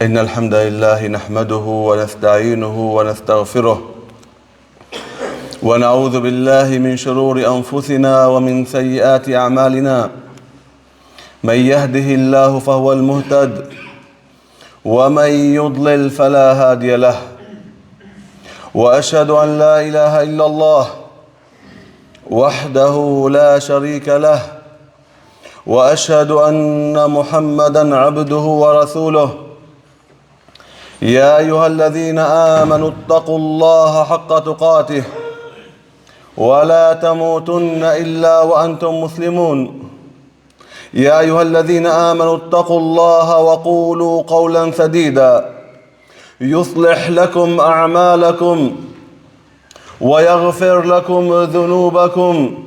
إن الحمد لله نحمده ونستعينه ونستغفره ونعوذ بالله من شرور أنفسنا ومن سيئات أعمالنا. من يهده الله فهو المهتد ومن يضلل فلا هادي له، وأشهد أن لا إله إلا الله وحده لا شريك له، وأشهد أن محمدًا عبده ورسوله. يا أيها الذين آمنوا اتقوا الله حق تقاته ولا تموتن إلا وأنتم مسلمون. يا أيها الذين آمنوا اتقوا الله وقولوا قولا سديدا يصلح لكم أعمالكم ويغفر لكم ذنوبكم،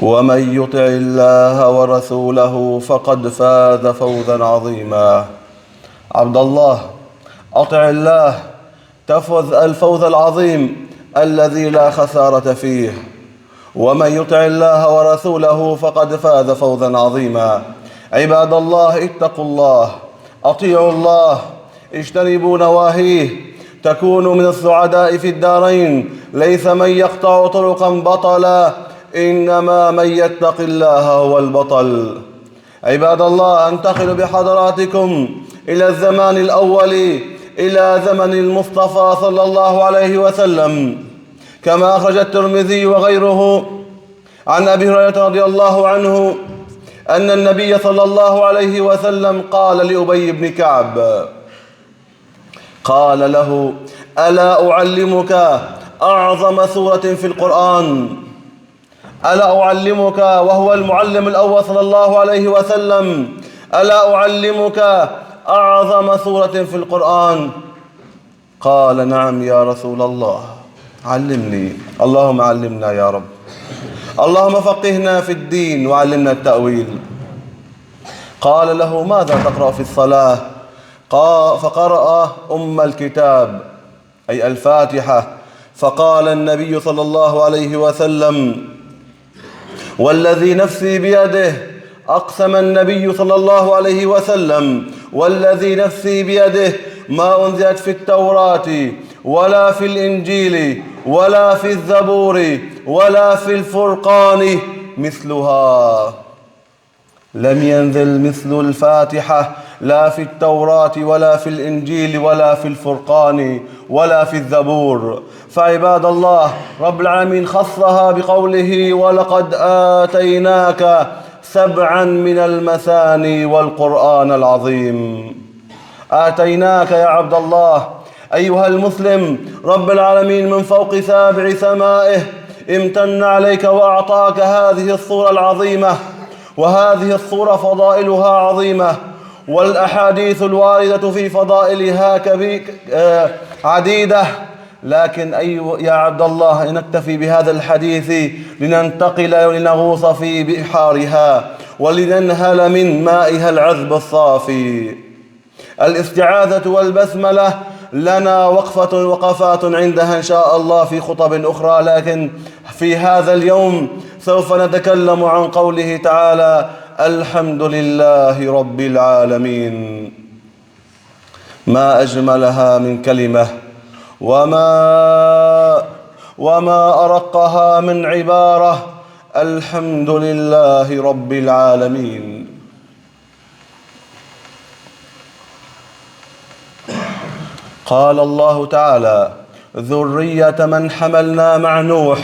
ومن يطع الله ورسوله فقد فاز فوزا عظيما. عبد الله، أطع الله تفوز الفوز العظيم الذي لا خسارة فيه، ومن يطع الله ورسوله فقد فاز فوزا عظيما. عباد الله، اتقوا الله، أطيعوا الله، اجتنبوا نواهيه، تكونوا من السعداء في الدارين. ليس من يقطع طرقا بطلا، إنما من يتق الله هو البطل. عباد الله، أنتقل بحضراتكم إلى الزمان الأول، إلى زمن المصطفى صلى الله عليه وسلم، كما أخرج الترمذي وغيره عن أبي هريرة رضي الله عنه أن النبي صلى الله عليه وسلم قال لأبي بن كعب، قال له: ألا أعلمك أعظم سورة في القرآن؟ ألا أعلمك، وهو المعلم الأول صلى الله عليه وسلم، ألا أعلمك أعظم سورة في القرآن؟ قال: نعم يا رسول الله، علمني. اللهم علمنا يا رب. اللهم فقهنا في الدين وعلمنا التأويل. قال له: ماذا تقرأ في الصلاة؟ فقرأ أم الكتاب أي الفاتحة. فقال النبي صلى الله عليه وسلم: والذي نفسي بيده، أقسم النبي صلى الله عليه وسلم: والذي نفسي بيده ما أنزلت في التوراة ولا في الإنجيل ولا في الزبور ولا في الفرقان مثلها. لم ينزل مثل الفاتحة لا في التوراة ولا في الإنجيل ولا في الفرقان ولا في الزبور. فعباد الله، رب العالمين خصها بقوله: ولقد آتيناك 7 من المثاني والقرآن العظيم. آتيناك يا عبد الله أيها المسلم، رب العالمين من فوق 7 سمائه امتن عليك وأعطاك هذه الصورة العظيمة، وهذه الصورة فضائلها عظيمة، والأحاديث الواردة في فضائلها عديدة. لكن يا عبد الله، نكتفي بهذا الحديث لننتقل ولنغوص في بحارها ولننهل من مائها العذب الصافي. الاستعاذة والبسملة لنا وقفات عندها إن شاء الله في خطب أخرى، لكن في هذا اليوم سوف نتكلم عن قوله تعالى: الحمد لله رب العالمين. ما أجملها من كلمة، وما أرقها من عبارة. الحمد لله رب العالمين. قال الله تعالى: ذرية من حملنا مع نوح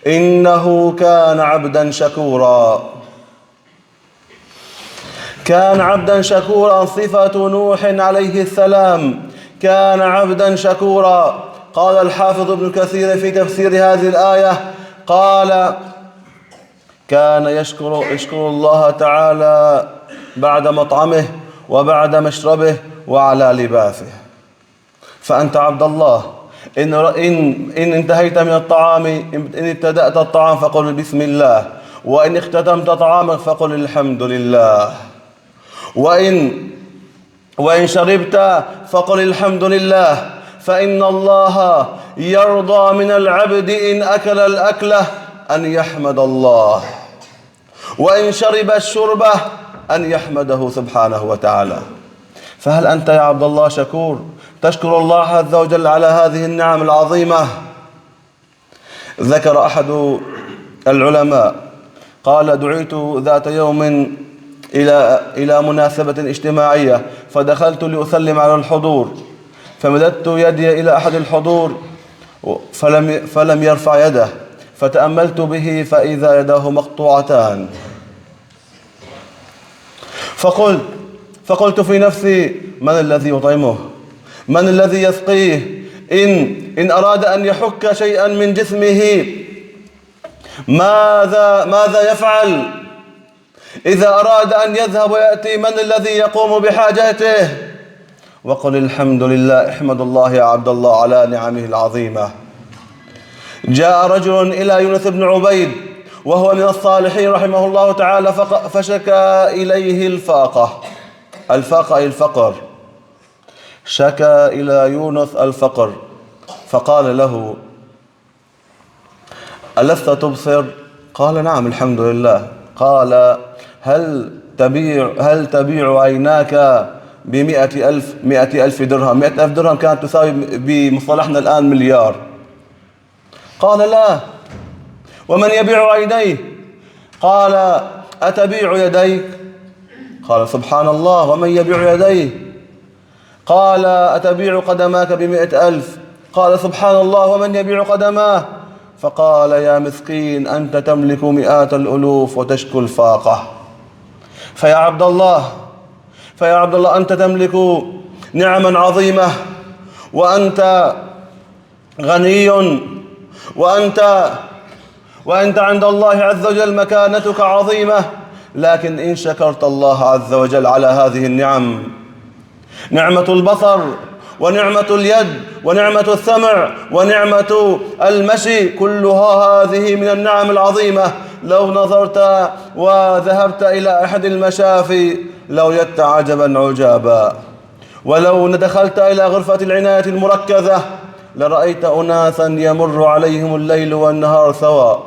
إنه كان عبدا شكورا. كان عبدا شكورا صفة نوح عليه السلام، كان عبدا شكورا. قال الحافظ ابن كثير في تفسير هذه الآية، قال: كان يشكر الله تعالى بعد مطعمه وبعد مشربه وعلى لباسه. فأنت عبد الله، إن انتهيت من الطعام، إن ابتدأت الطعام فقل بسم الله، وإن اختتمت طعامك فقل الحمد لله، وإن شربت فقل الحمد لله. فإن الله يرضى من العبد إن أكل الأكلة أن يحمد الله، وإن شرب الشربة أن يحمده سبحانه وتعالى. فهل أنت يا عبد الله شكور تشكر الله عز وجل على هذه النعم العظيمة؟ ذكر أحد العلماء قال: دعيت ذات يوم إلى مناسبة اجتماعية، فدخلت لأسلم على الحضور، فمددت يدي إلى أحد الحضور فلم يرفع يده، فتأملت به فإذا يداه مقطوعتان، فقلت في نفسي: من الذي يطعمه؟ من الذي يسقيه؟ إن أراد أن يحك شيئا من جسمه ماذا يفعل؟ إذا أراد أن يذهب ويأتي من الذي يقوم بحاجته؟ وقل الحمد لله، احمد الله يا عبد الله على نعمه العظيمة. جاء رجل إلى يونس بن عبيد وهو من الصالحين رحمه الله تعالى، فشكى إليه الفاقة أي الفقر، شكى إلى يونس الفقر، فقال له: ألست تبصر؟ قال: نعم الحمد لله. قال: هل تبيع عيناك ب100 ألف درهم؟ 100 ألف درهم كانت تساوي بمصطلحنا الآن مليار. قال: لا. ومن يبيع عينيه؟ قال: أتبيع يديك؟ قال: سبحان الله، ومن يبيع يديه؟ قال: أتبيع قدماك ب100 ألف؟ قال: سبحان الله، ومن يبيع قدماه؟ فقال: يا مسكين، أنت تملك مئات الألوف وتشكو الفاقة. فيا عبد الله أنت تملك نعما عظيمة، وأنت غني، وأنت عند الله عز وجل مكانتك عظيمة، لكن إن شكرت الله عز وجل على هذه النعم، نعمة البصر ونعمة اليد ونعمة السمع ونعمة المشي، كلها هذه من النعم العظيمة. لو نظرت وذهبت إلى أحد المشافي لوجدت عجبا عجابا، ولو دخلت إلى غرفة العناية المركزة لرأيت أناسا يمر عليهم الليل والنهار سواء،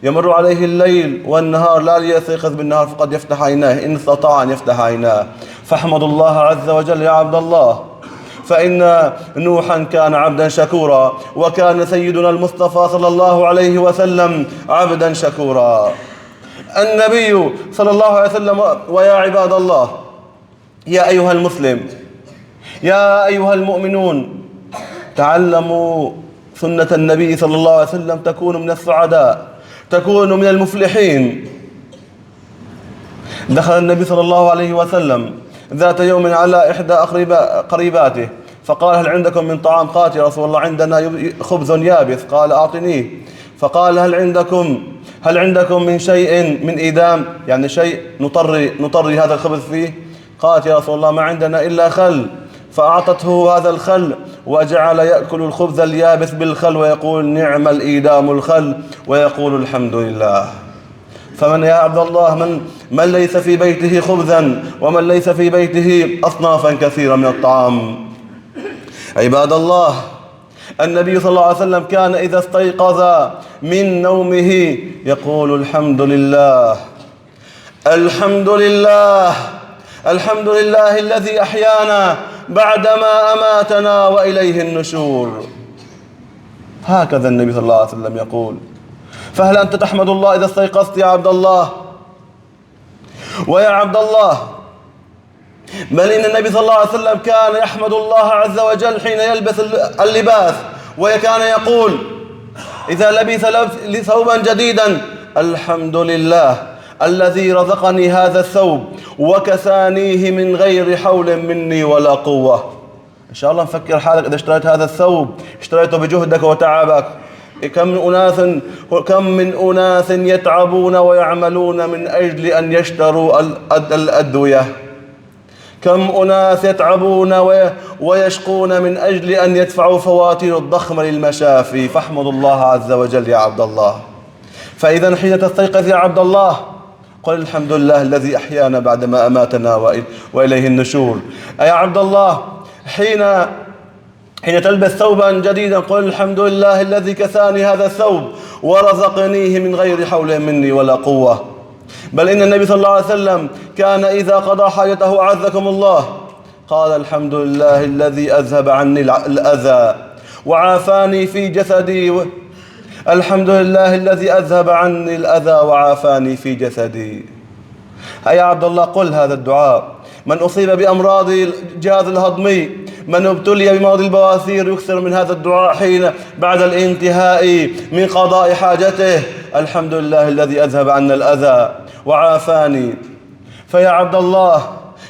يمر عليه الليل والنهار لا ليستيقظ بالنهار فقد يفتح عيناه إن استطاع أن يفتح عيناه. فاحمد الله عز وجل يا عبد الله، فإن نوحا كان عبدا شكورا، وكان سيدنا المصطفى صلى الله عليه وسلم عبدا شكورا. النبي صلى الله عليه وسلم. ويا عباد الله، يا أيها المسلم، يا أيها المؤمنون، تعلموا سنة النبي صلى الله عليه وسلم تكونوا من السعداء، تكونوا من المفلحين. دخل النبي صلى الله عليه وسلم ذات يوم على إحدى قريباته فقال: هل عندكم من طعام؟ قالت: يا رسول الله عندنا خبز يابس. قال: أعطنيه. فقال: هل عندكم من شيء من إدام، يعني شيء نطري هذا الخبز فيه؟ قالت: يا رسول الله ما عندنا إلا خل. فأعطته هذا الخل وجعل يأكل الخبز اليابس بالخل ويقول: نعم الإيدام الخل، ويقول: الحمد لله. فمن يا عبد الله من ليس في بيته خبزا، ومن ليس في بيته أصنافا كثيرة من الطعام؟ عباد الله، النبي صلى الله عليه وسلم كان إذا استيقظ من نومه يقول: الحمد لله، الحمد لله، الحمد لله الذي أحيانا بعدما أماتنا وإليه النشور. هكذا النبي صلى الله عليه وسلم يقول. فهل أنت تحمد الله إذا استيقظت يا عبد الله؟ ويا عبد الله، بل إن النبي صلى الله عليه وسلم كان يحمد الله عز وجل حين يلبس اللباس، وكان يقول إذا لبس ثوبا جديدا: الحمد لله الذي رزقني هذا الثوب وكسانيه من غير حول مني ولا قوة. إن شاء الله نفكر حالك إذا اشتريت هذا الثوب اشتريته بجهدك وتعبك. كم من أناس يتعبون ويعملون من أجل أن يشتروا الأدوية. كم أناس يتعبون ويشقون من أجل أن يدفعوا فواتير الضخمة للمشافي. فاحمد الله عز وجل يا عبد الله. فإذا حين تستيقظ يا عبد الله قل: الحمد لله الذي أحيانا بعدما أماتنا وإليه النشور. يا عبد الله، حين تلبس ثوبا جديدا قل: الحمد لله الذي كساني هذا الثوب ورزقنيه من غير حول مني ولا قوة. بل إن النبي صلى الله عليه وسلم كان إذا قضى حاجته أعزكم الله قال الحمد لله الذي أذهب عني الأذى وعافاني في جسدي الحمد لله الذي أذهب عني الأذى وعافاني في جسدي. يا عبد الله قل هذا الدعاء. من أصيب بأمراض الجهاز الهضمي، من ابتلي بمرض البواسير يكثر من هذا الدعاء حين بعد الانتهاء من قضاء حاجته. الحمد لله الذي أذهب عنا الأذى وعافاني. فيا عبد الله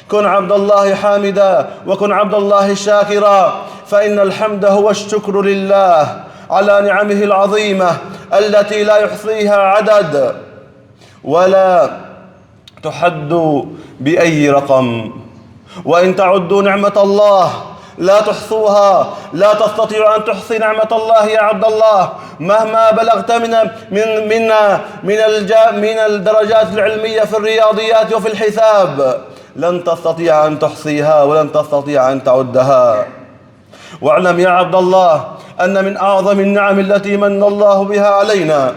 كن عبد الله حامدا وكن عبد الله شاكرا، فإن الحمد هو الشكر لله على نعمه العظيمة التي لا يحصيها عدد ولا تحد بأي رقم. وإن تعدوا نعمة الله لا تحصوها. لا تستطيع أن تحصي نعمة الله يا عبد الله مهما بلغت من الدرجات العلمية في الرياضيات وفي الحساب. لن تستطيع أن تحصيها ولن تستطيع أن تعدها. واعلم يا عبد الله أن من أعظم النعم التي من الله بها علينا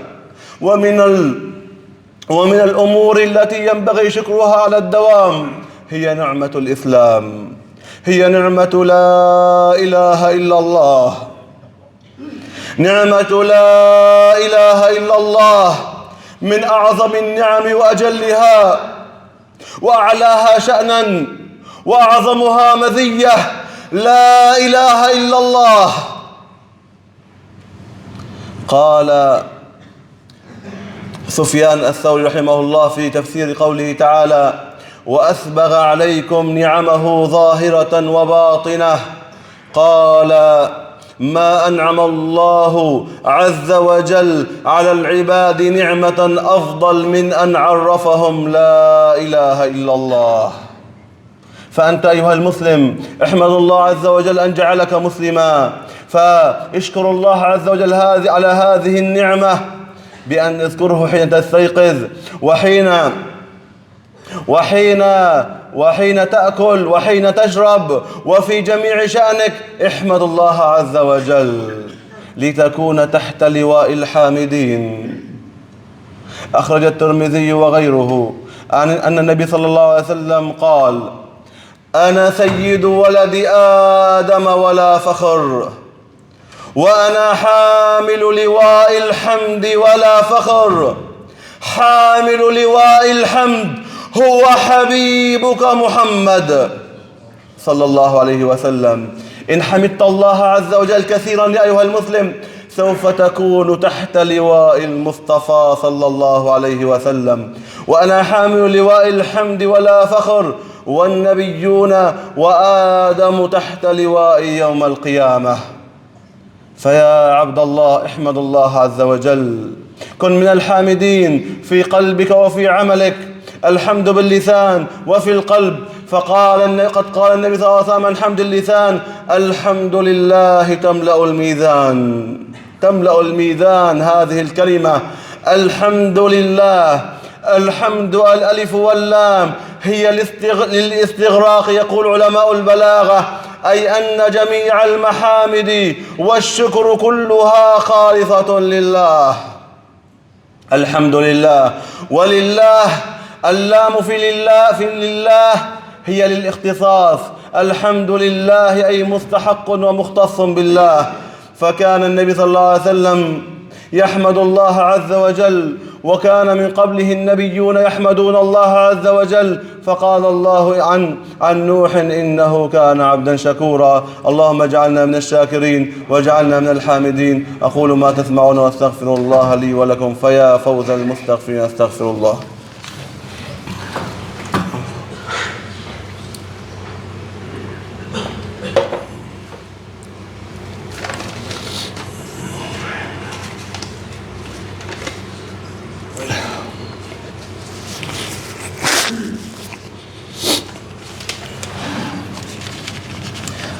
ومن الأمور التي ينبغي شكرها على الدوام هي نعمة الإسلام، هي نعمة لا إله إلا الله. نعمة لا إله إلا الله من أعظم النعم وأجلها وأعلاها شأنا وأعظمها مزية. لا إله إلا الله. قال سفيان الثوري رحمه الله في تفسير قوله تعالى: وأسبغ عليكم نعمه ظاهرة وباطنة، قال: ما أنعم الله عز وجل على العباد نعمة أفضل من أن عرفهم لا إله إلا الله. فأنت أيها المسلم احمد الله عز وجل أن جعلك مسلما، فاشكر الله عز وجل على هذه النعمة بأن اذكره حين تستيقظ وحين تأكل وحين تشرب وفي جميع شأنك. احمد الله عز وجل لتكون تحت لواء الحامدين. أخرج الترمذي وغيره أن النبي صلى الله عليه وسلم قال: أنا سيد ولد آدم ولا فخر، وأنا حامل لواء الحمد ولا فخر. حامل لواء الحمد هو حبيبك محمد صلى الله عليه وسلم. إن حمدت الله عز وجل كثيرا يا أيها المسلم سوف تكون تحت لواء المصطفى صلى الله عليه وسلم. وأنا حامل لواء الحمد ولا فخر، والنبيون وآدم تحت لواء يوم القيامة. فيا عبد الله احمد الله عز وجل، كن من الحامدين في قلبك وفي عملك. الحمد باللسان وفي القلب. قد قال النبي صلى الله عليه وسلم عن حمد اللسان: الحمد لله تملأ الميزان. تملأ الميزان هذه الكلمة الحمد لله. الحمد الألف واللام هي للاستغراق، يقول علماء البلاغة، أي أن جميع المحامد والشكر كلها خالصة لله. الحمد لله. ولله اللام في لله هي للاختصاص. الحمد لله أي مستحق ومختص بالله. فكان النبي صلى الله عليه وسلم يحمد الله عز وجل، وكان من قبله النبيون يحمدون الله عز وجل. فقال الله عن نوح: إنه كان عبدا شكورا. اللهم اجعلنا من الشاكرين واجعلنا من الحامدين. أقول ما تسمعون واستغفر الله لي ولكم، فيا فوز المستغفرين. استغفر الله.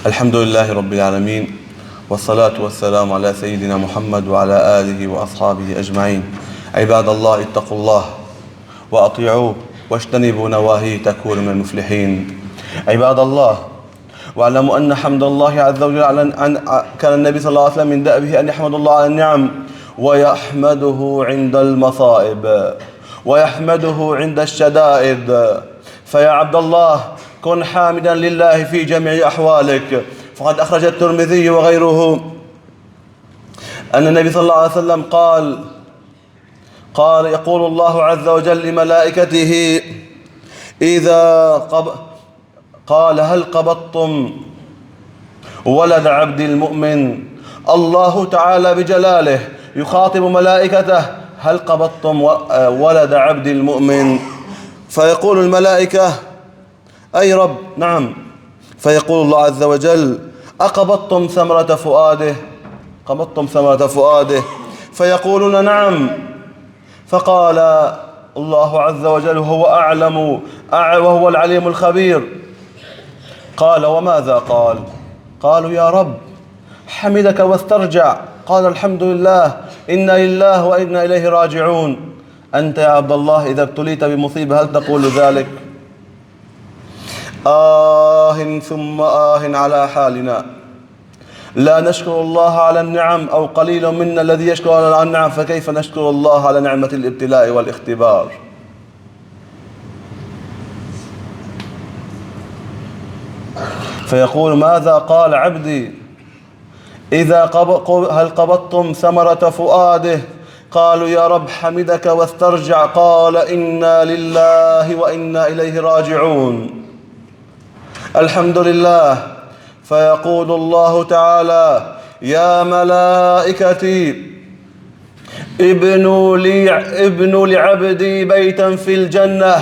الحمد لله رب العالمين، والصلاة والسلام على سيدنا محمد وعلى آله وأصحابه أجمعين. عباد الله اتقوا الله وأطيعوه واجتنبوا نواهيه تكونوا من المفلحين. عباد الله، واعلموا أن حمد الله عز وجل كان النبي صلى الله عليه وسلم من دأبه أن يحمد الله على النعم ويحمده عند المصائب. ويحمده عند الشدائد. فيا عبد الله كن حامدا لله في جميع أحوالك. فقد أخرج الترمذي وغيره أن النبي صلى الله عليه وسلم قال يقول الله عز وجل لملائكته قال هل قبضتم ولد عبد المؤمن؟ الله تعالى بجلاله يخاطب ملائكته هل قبضتم ولد عبد المؤمن؟ فيقول الملائكة أي رب نعم. فيقول الله عز وجل أقبضتم ثمرة فؤاده؟ قبضتم ثمرة فؤاده؟ فيقولون نعم. فقال الله عز وجل هو أعلم وهو العليم الخبير. قال وماذا قال؟ قالوا يا رب حمدك واسترجع. قال الحمد لله إنا لله وإنا إليه راجعون. أنت يا عبد الله إذا ابتليت بمصيبة هل تقول ذلك؟ ثم على حالنا، لا نشكر الله على النعم، أو قليل منا الذي يشكر على النعم، فكيف نشكر الله على نعمة الابتلاء والاختبار؟ فيقول ماذا قال عبدي هل قبضتم ثمرة فؤاده؟ قالوا يا رب حمدك واسترجع. قال إنا لله وإنا إليه راجعون. الحمد لله. فيقول الله تعالى يا ملائكتي ابنوا لعبدي بيتا في الجنة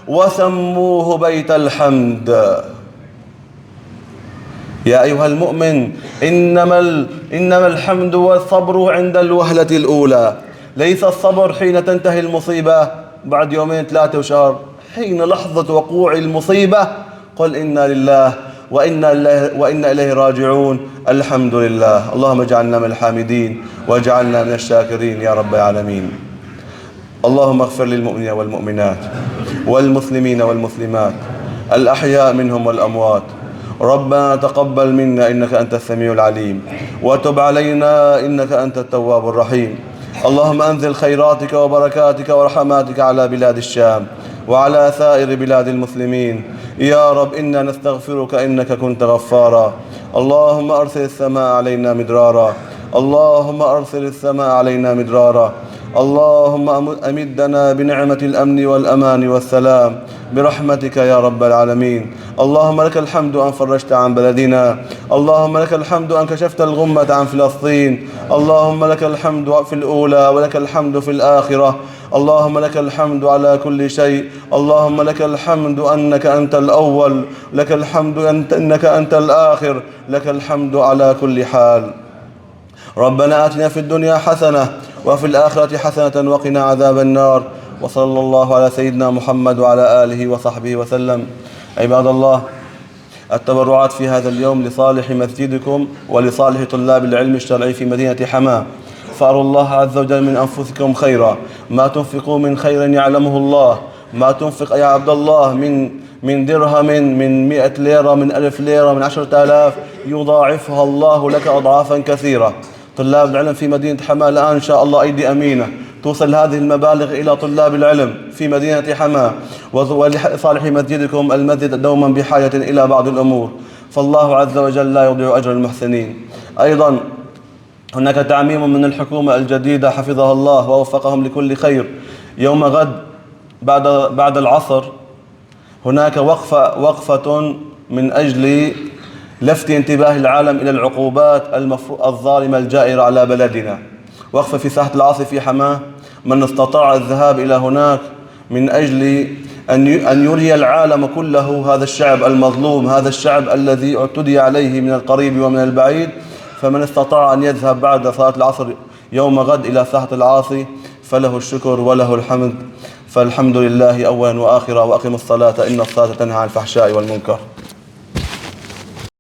وسموه بيت الحمد. يا أيها المؤمن إنما الحمد والصبر عند الوهلة الأولى، ليس الصبر حين تنتهي المصيبة بعد يومين 3 وشهر. حين لحظة وقوع المصيبة قل إنا لله وإنا إليه راجعون. الحمد لله. اللهم اجعلنا من الحامدين واجعلنا من الشاكرين يا رب العالمين. اللهم اغفر للمؤمنين والمؤمنات والمسلمين والمسلمات الأحياء منهم والأموات. ربنا تقبل منا إنك أنت السميع العليم، وتب علينا إنك أنت التواب الرحيم. اللهم أنزل خيراتك وبركاتك ورحماتك على بلاد الشام وعلى سائر بلاد المسلمين يا رب. إنا نستغفرك إنك كنت غفارا. اللهم أرسل السماء علينا مدرارا. اللهم أرسل السماء علينا مدرارا. اللهم أمدنا بنعمة الأمن والأمان والسلام برحمتك يا رب العالمين. اللهم لك الحمد أن فرجت عن بلدنا. اللهم لك الحمد أن كشفت الغمة عن فلسطين. اللهم لك الحمد في الأولى ولك الحمد في الآخرة. اللهم لك الحمد على كل شيء. اللهم لك الحمد أنك أنت الأول، لك الحمد أنك أنت الآخر، لك الحمد على كل حال. ربنا آتنا في الدنيا حسنة وفي الآخرة حسنة وقنا عذاب النار. وصلى الله على سيدنا محمد وعلى آله وصحبه وسلم. عباد الله، التبرعات في هذا اليوم لصالح مسجدكم ولصالح طلاب العلم الشرعي في مدينة حماة. فأروا الله عز وجل من أنفسكم خيرا، ما تنفقوا من خير يعلمه الله. ما تنفق يا عبد الله من درهم، من 100 ليرة، من 1000 ليرة، من 10,000، يضاعفها الله لك أضعافا كثيرة. طلاب العلم في مدينة حماة الآن إن شاء الله أيدي أمينة توصل هذه المبالغ إلى طلاب العلم في مدينة حماة. ولصالح مسجدكم المسجد دوما بحاجة إلى بعض الأمور، فالله عز وجل لا يضيع أجر المحسنين. أيضا هناك تعميم من الحكومة الجديدة حفظها الله ووفقهم لكل خير. يوم غد بعد العصر هناك وقفة من أجل لفت انتباه العالم إلى العقوبات الظالمة الجائرة على بلدنا. وقفة في ساحة العاصي في حماة. من استطاع الذهاب إلى هناك من أجل أن يري العالم كله هذا الشعب المظلوم، هذا الشعب الذي اعتدي عليه من القريب ومن البعيد، فمن استطاع أن يذهب بعد صلاة العصر يوم غد إلى ساحة العاصي فله الشكر وله الحمد. فالحمد لله أولا وآخرا، وأقم الصلاة إن الصلاة تنهى عن الفحشاء والمنكر.